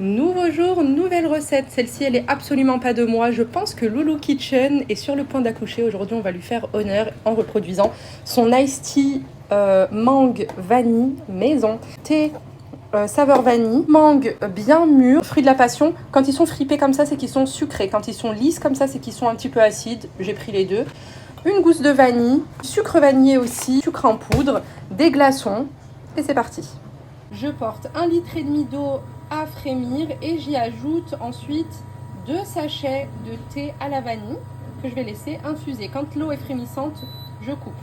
Nouveau jour, nouvelle recette. Celle-ci, elle est absolument pas de moi. Je pense que Loulou Kitchen est sur le point d'accoucher. Aujourd'hui, on va lui faire honneur en reproduisant son iced tea mangue vanille maison. Thé saveur vanille, mangue bien mûre, fruits de la passion. Quand ils sont fripés comme ça, c'est qu'ils sont sucrés. Quand ils sont lisses comme ça, c'est qu'ils sont un petit peu acides. J'ai pris les deux. Une gousse de vanille, sucre vanillé aussi, sucre en poudre, des glaçons. Et c'est parti. Je porte 1,5 litre d'eau à frémir et j'y ajoute ensuite 2 sachets de thé à la vanille que je vais laisser infuser. Quand l'eau est frémissante, je coupe.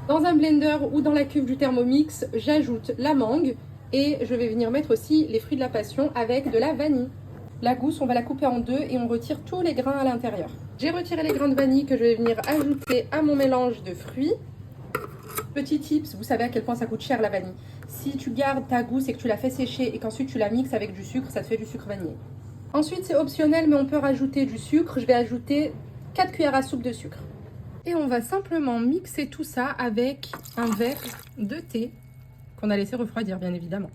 Dans un blender ou dans la cuve du Thermomix, j'ajoute la mangue et je vais venir mettre aussi les fruits de la passion avec de la vanille. La gousse, on va la couper en deux et on retire tous les grains à l'intérieur. J'ai retiré les grains de vanille que je vais venir ajouter à mon mélange de fruits. Petit tips, vous savez à quel point ça coûte cher la vanille. Si tu gardes ta gousse et que tu la fais sécher et qu'ensuite tu la mixes avec du sucre, ça te fait du sucre vanillé. Ensuite, c'est optionnel, mais on peut rajouter du sucre. Je vais ajouter 4 cuillères à soupe de sucre. Et on va simplement mixer tout ça avec un verre de thé qu'on a laissé refroidir, bien évidemment.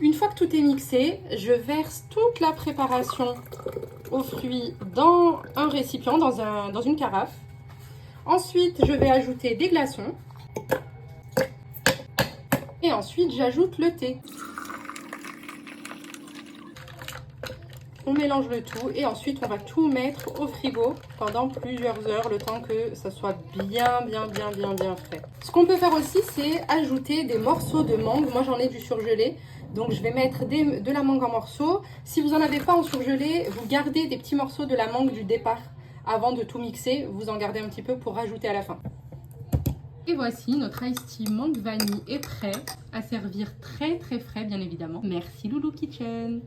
Une fois que tout est mixé, je verse toute la préparation aux fruits dans un récipient, dans une carafe. Ensuite, je vais ajouter des glaçons. Et ensuite, j'ajoute le thé. On mélange le tout et ensuite, on va tout mettre au frigo pendant plusieurs heures, le temps que ça soit bien frais. Ce qu'on peut faire aussi, c'est ajouter des morceaux de mangue. Moi, j'en ai du surgelé. Donc, je vais mettre de la mangue en morceaux. Si vous n'en avez pas en surgelé, vous gardez des petits morceaux de la mangue du départ. Avant de tout mixer, vous en gardez un petit peu pour rajouter à la fin. Et voici, notre iced tea mangue vanille est prêt à servir très frais, bien évidemment. Merci Loulou Kitchen.